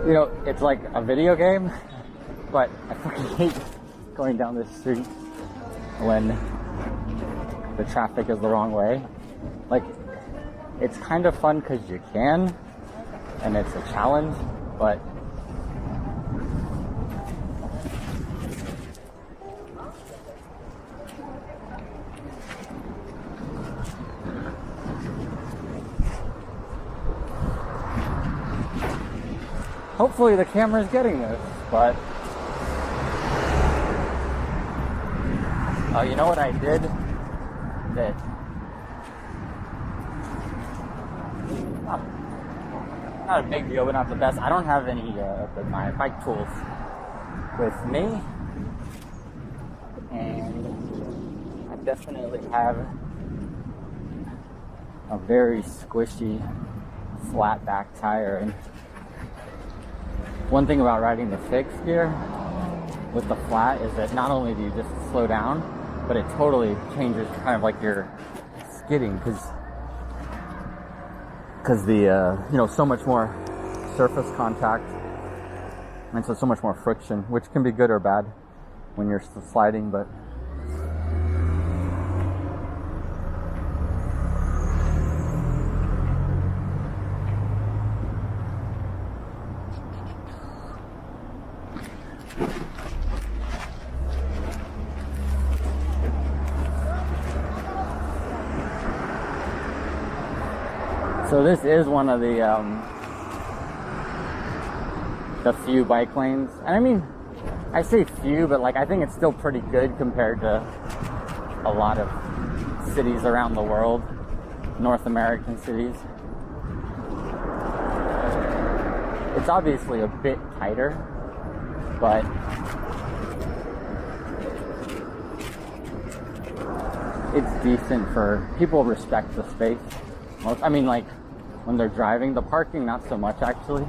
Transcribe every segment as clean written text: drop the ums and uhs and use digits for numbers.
You know, it's like a video game, but I fucking hate going down this street when the traffic is the wrong way. Like, it's kind of fun because you can, and it's a challenge, but hopefully the camera's getting this, but you know what I did that not a big deal, but not the best. I don't have any of my bike tools with me, and I definitely have a very squishy flat back tire. And one thing about riding the fixed gear with the flat is that not only do you just slow down, but it totally changes kind of like your skidding, because the you know, so much more surface contact, and so much more friction, which can be good or bad when you're sliding. But so this is one of the few bike lanes. And I mean, I say few, but like, I think it's still pretty good compared to a lot of cities around the world, North American cities. It's obviously a bit tighter, but it's decent for people respect the space. I mean, like, when they're driving, the parking, not so much actually.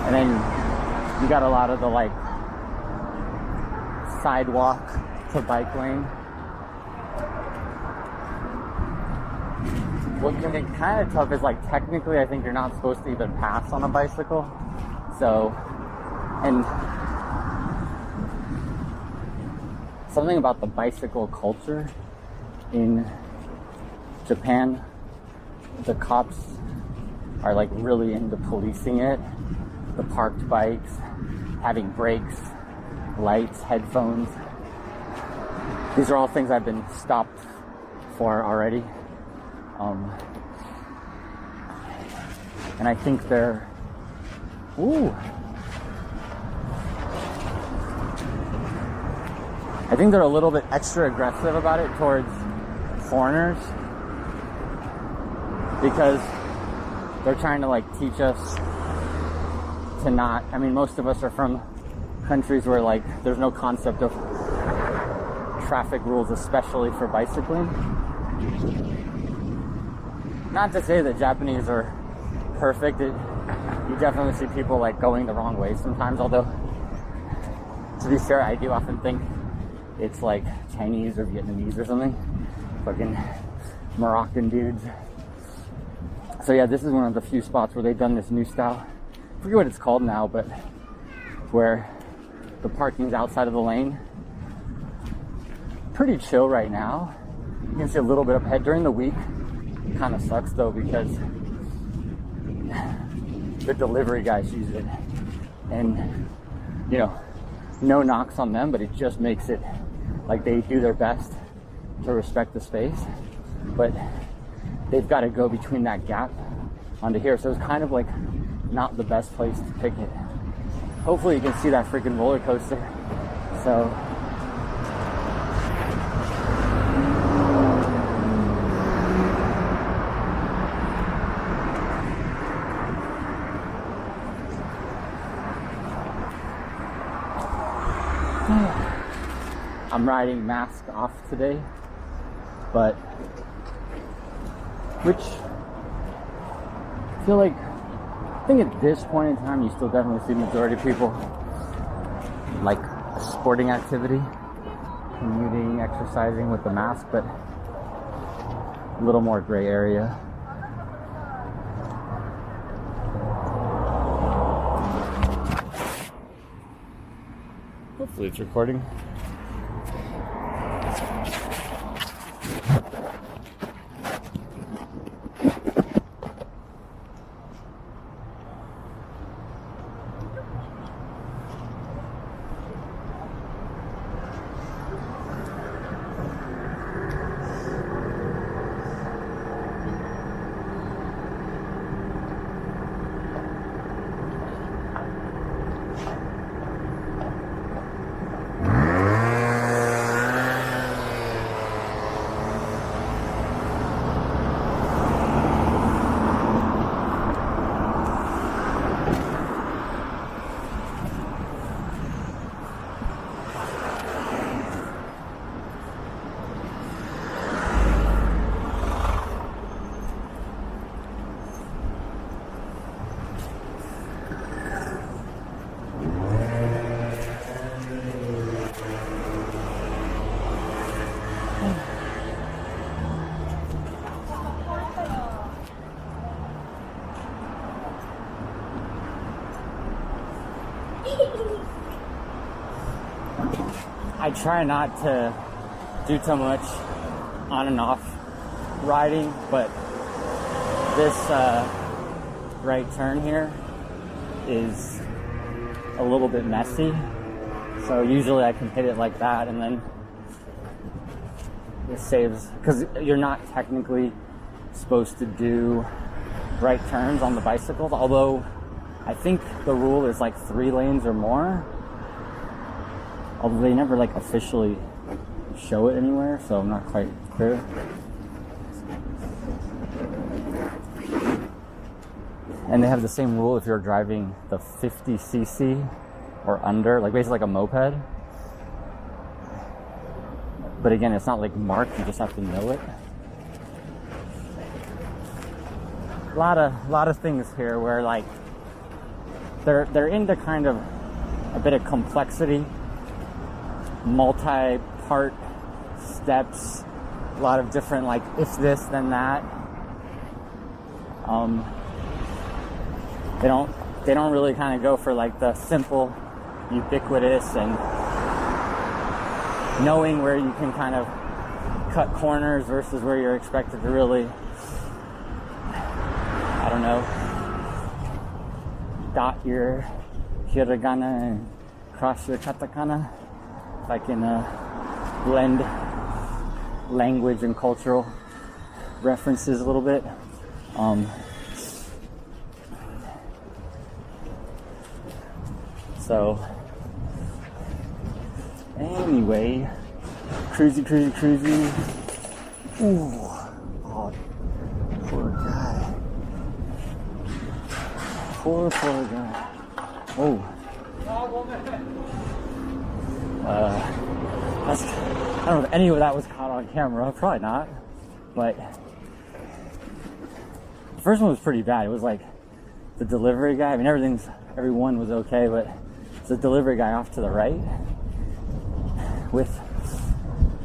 And then you got a lot of the like sidewalk to bike lane. What can be kind of tough is, like, technically I think you're not supposed to even pass on a bicycle. So, and something about the bicycle culture in Japan, the cops are like really into policing it. The parked bikes, having brakes, lights, headphones. These are all things I've been stopped for already. And I think they're, I think they're a little bit extra aggressive about it towards foreigners, because they're trying to like teach us to not, I mean, most of us are from countries where like there's no concept of traffic rules, especially for bicycling. Not to say that Japanese are perfect. You definitely see people like going the wrong way sometimes, although to be fair, I do often think it's like Chinese or Vietnamese or something. Fucking Moroccan dudes. So yeah, this is one of the few spots where they've done this new style. I forget what it's called now, but where the parking's outside of the lane. Pretty chill right now. You can see a little bit up ahead. During the week, it kind of sucks though, because the delivery guys use it. And, you know, no knocks on them, but it just makes it like they do their best to respect the space. But they've got to go between that gap onto here. So it's kind of like not the best place to pick it. Hopefully you can see that freaking roller coaster. So I'm riding mask off today, but which I feel like, I think at this point in time you still definitely see the majority of people like a sporting activity, commuting, exercising with the mask, but a little more gray area. Hopefully it's recording. I try not to do too much on and off riding, but this right turn here is a little bit messy. So usually I can hit it like that, and then it saves, because you're not technically supposed to do right turns on the bicycles, although I think the rule is like 3 lanes or more. Although they never like officially show it anywhere, so I'm not quite clear. And they have the same rule if you're driving the 50cc or under, like basically like a moped. But again, it's not like marked, you just have to know it. A lot of things here where like they're into kind of a bit of complexity, multi-part steps, a lot of different like if this then that. They don't really kind of go for like the simple, ubiquitous, and knowing where you can kind of cut corners versus where you're expected to really, I don't know, dot your hiragana and cross your katakana. If I can blend language and cultural references a little bit. So anyway, cruisy. Ooh, oh, poor guy. Poor guy. Oh. I don't know if any of that was caught on camera. Probably not. But the first one was pretty bad. It was like the delivery guy. I mean, everyone was okay, but it's the delivery guy off to the right with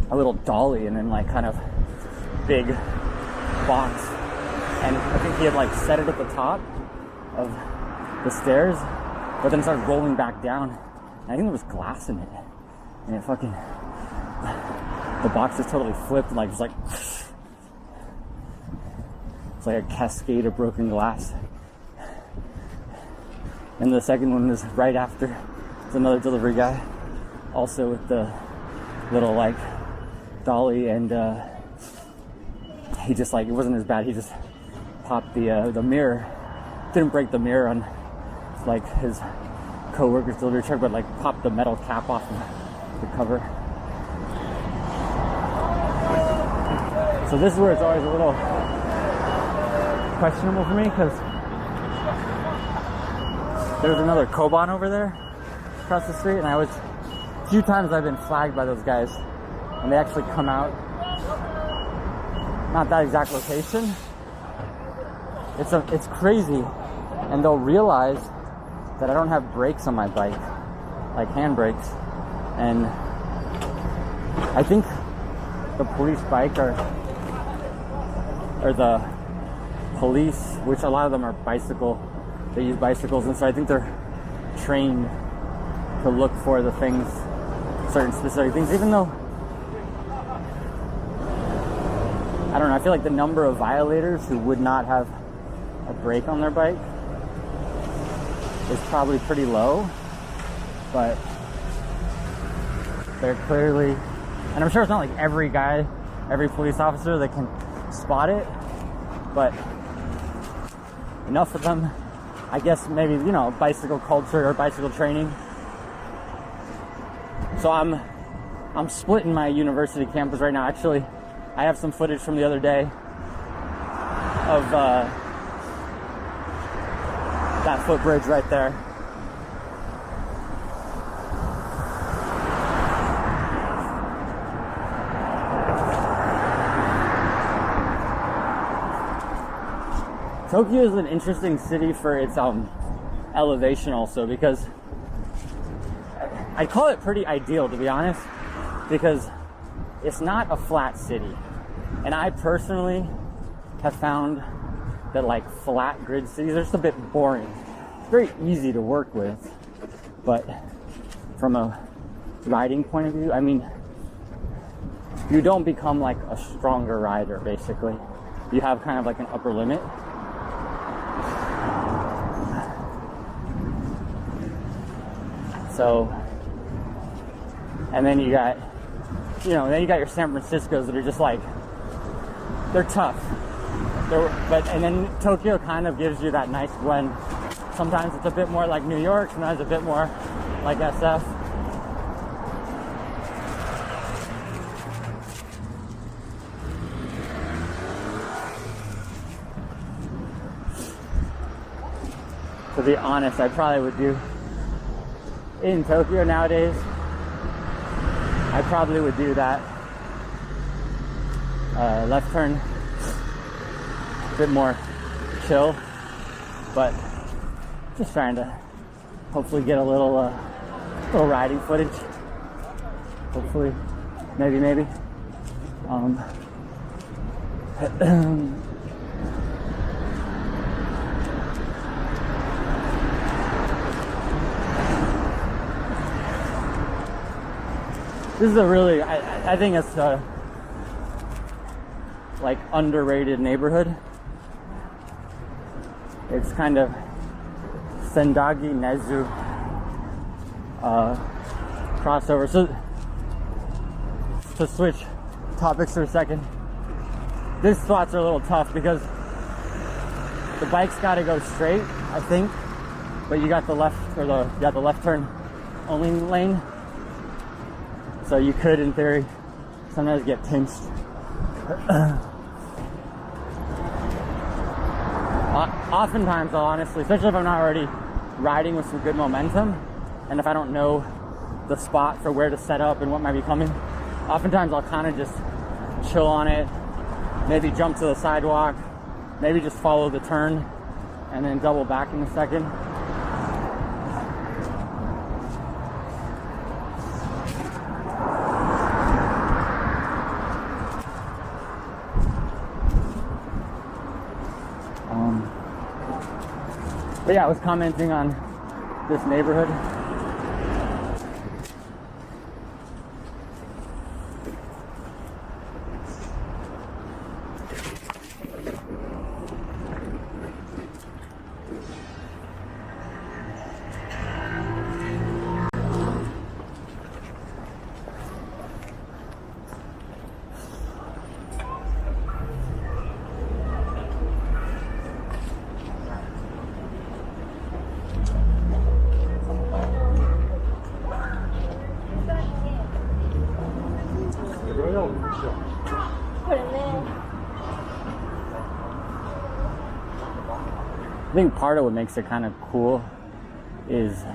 a little dolly and then like kind of big box. And I think he had like set it at the top of the stairs, but then started rolling back down. And I think there was glass in it. And it fucking, the box just totally flipped and like just like, it's like a cascade of broken glass. And the second one was right after. It's another delivery guy, also with the little like dolly, and he just like, it wasn't as bad. He just popped the mirror, didn't break the mirror on like his co-worker's delivery truck, but like popped the metal cap off of the cover. So this is where it's always a little questionable for me, because there's another Koban over there across the street, and a few times I've been flagged by those guys, and they actually come out, not that exact location. It's crazy, and they'll realize that I don't have brakes on my bike, like hand brakes, and I think the police bike or the police, which a lot of them are they use bicycles, and so I think they're trained to look for the things, certain specific things, even though, I don't know, I feel like the number of violators who would not have a brake on their bike is probably pretty low, but they're clearly, and I'm sure it's not like every police officer that can spot it, but enough of them, I guess, maybe, you know, bicycle culture or bicycle training. So I'm splitting my university campus right now. Actually, I have some footage from the other day of that footbridge right there. Tokyo is an interesting city for its elevation also, because I'd call it pretty ideal, to be honest, because it's not a flat city. And I personally have found that like flat grid cities are just a bit boring. It's very easy to work with, but from a riding point of view, I mean, you don't become like a stronger rider, basically. You have kind of like an upper limit. So, and then you got, you know, then you got your San Franciscos that are just like, they're tough. And then Tokyo kind of gives you that nice blend. Sometimes it's a bit more like New York, sometimes a bit more like SF. To be honest, I probably would do, in Tokyo nowadays, I probably would do that left turn a bit more chill, but just trying to hopefully get a little riding footage. Hopefully, maybe. This is a really, I think it's a like underrated neighborhood. It's kind of Sendagi Nezu crossover. So to switch topics for a second, these spots are a little tough because the bike's got to go straight, I think, but you got the left turn only lane. So you could, in theory, sometimes get pinched. Oftentimes, I'll honestly, especially if I'm not already riding with some good momentum, and if I don't know the spot for where to set up and what might be coming, oftentimes I'll kind of just chill on it, maybe jump to the sidewalk, maybe just follow the turn, and then double back in a second. But yeah, I was commenting on this neighborhood. I think part of what makes it kind of cool is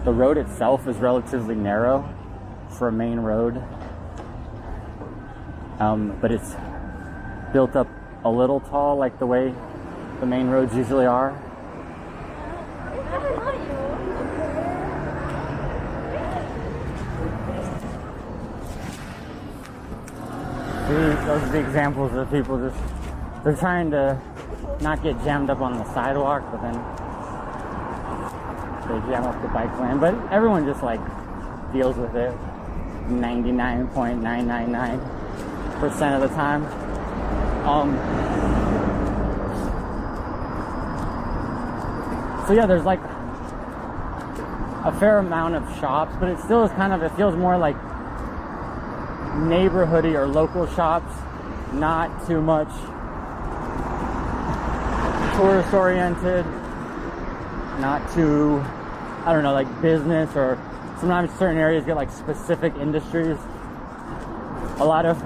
the road itself is relatively narrow for a main road, but it's built up a little tall like the way the main roads usually are. See, those are the examples of people just, they're trying to not get jammed up on the sidewalk, but then they jam up the bike lane. But everyone just like deals with it 99.999% of the time. So yeah, there's like a fair amount of shops, but it still is kind of, it feels more like neighborhoody or local shops, not too much tourist oriented, not too, I don't know, like business, or sometimes certain areas get like specific industries. A lot of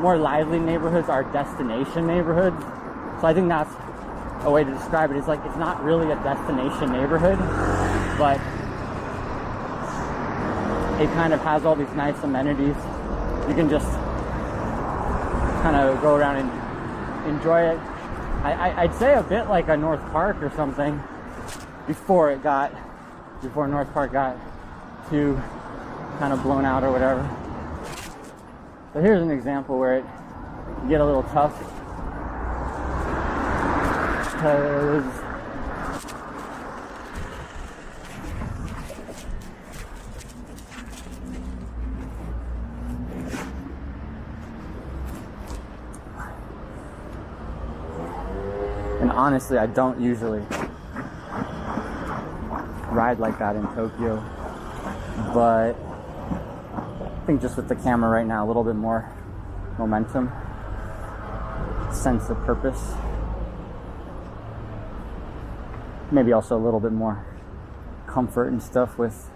more lively neighborhoods are destination neighborhoods. So I think that's a way to describe it. It's like, it's not really a destination neighborhood, but it kind of has all these nice amenities. You can just kind of go around and enjoy it. I'd say a bit like a North Park or something before North Park got too kind of blown out or whatever. So here's an example where it can get a little tough, because and honestly, I don't usually ride like that in Tokyo, but I think just with the camera right now, a little bit more momentum, sense of purpose, maybe also a little bit more comfort and stuff with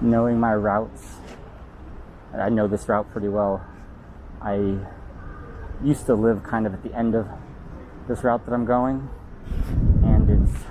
knowing my routes. I know this route pretty well. I used to live kind of at the end of this route that I'm going, and it's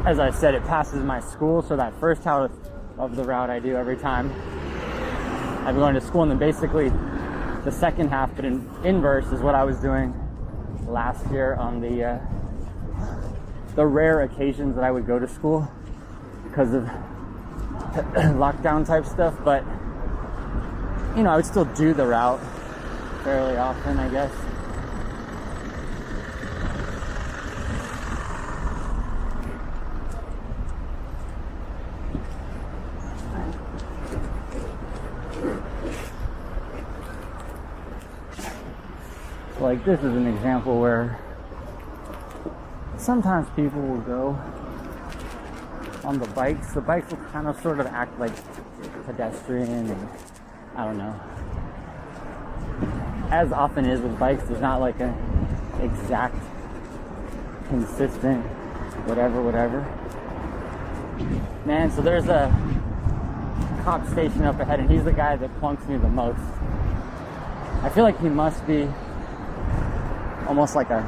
as I said, it passes my school, so that first half of the route I do every time I've been going to school, and then basically the second half, but in inverse, is what I was doing last year on the rare occasions that I would go to school because of lockdown type stuff. But you know, I would still do the route fairly often, I guess. Like, this is an example where sometimes people will go on the bikes. The bikes will kind of sort of act like pedestrian, and I don't know. As often is with bikes, there's not like an exact, consistent, whatever. Man, so there's a cop station up ahead, and he's the guy that plunks me the most. I feel like he must be almost like a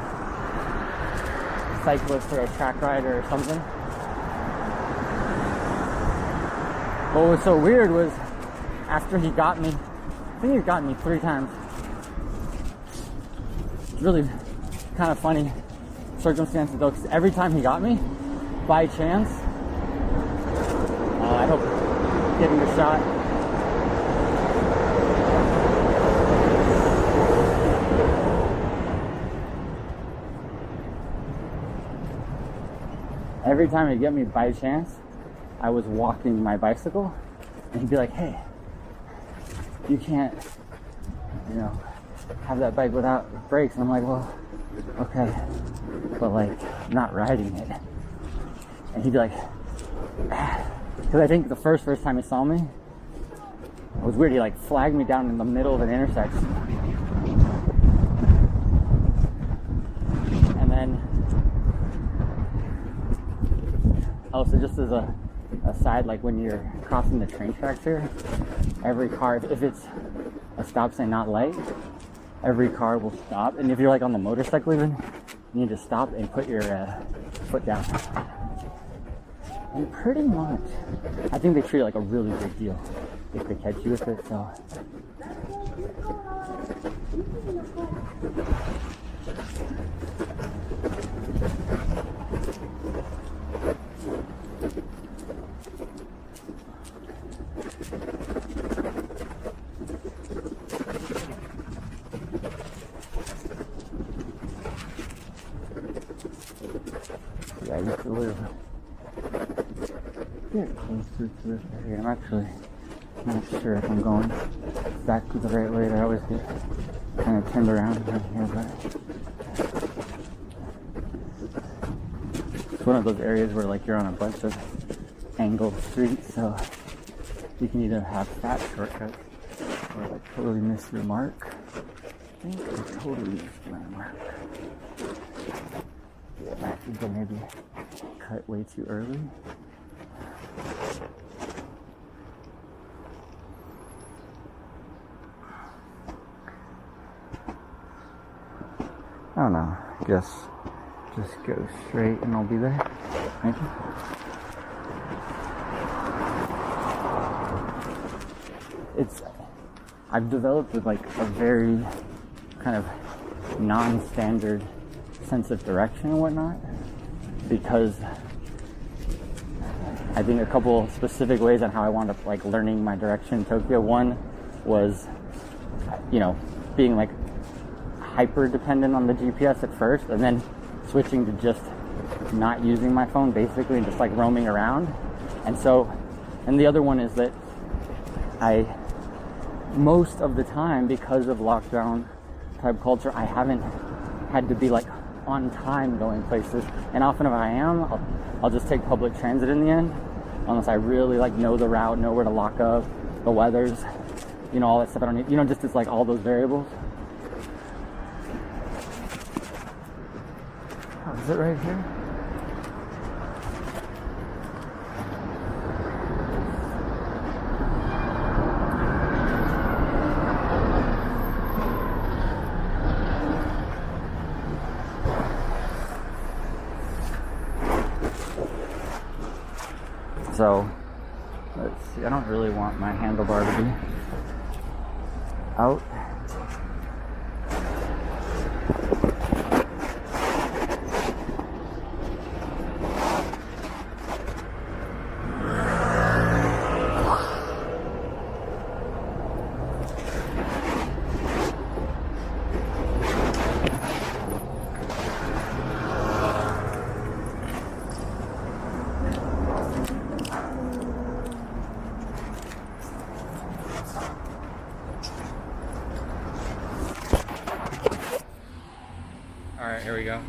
cyclist or a track rider or something. But what was so weird was, after he got me, I think he's gotten me 3 times. It's really kind of funny circumstances though, because every time he got me, by chance, I hope getting the shot. Every time he'd get me by chance, I was walking my bicycle, and he'd be like, "Hey, you can't, have that bike without brakes." And I'm like, "Well, okay, but like, I'm not riding it." And he'd be like, because I think the first time he saw me, it was weird. He like flagged me down in the middle of an intersection, and then. Oh, so just as a aside, like when you're crossing the train tracks here, every car, if it's a stop sign not light, every car will stop. And if you're like on the motorcycle even, you need to stop and put your foot down. And pretty much, I think they treat it like a really big deal if they catch you with it, so. Yeah, I used to live very close to this area. I'm actually not sure if I'm going exactly the right way. I always get kind of turned around right here, but it's one of those areas where like you're on a bunch of angled streets, so you can either have fat shortcuts or like totally miss your mark. I think I totally missed my mark. I think I maybe cut way too early. I don't know. I guess just go straight and I'll be there. Maybe. I've developed like a very kind of non-standard sense of direction and whatnot, because I think a couple specific ways on how I wound up like learning my direction in Tokyo. One was, being like hyper dependent on the GPS at first, and then switching to just not using my phone basically and just like roaming around. And the other one is that most of the time, because of lockdown type culture, I haven't had to be like on time going places, and often if I am, I'll just take public transit in the end, unless I really like know the route, know where to lock up, the weathers, all that stuff. I don't need, just it's like all those variables. Oh, is it right here? So, let's see, I don't really want my handlebar to be out. All right, here we go.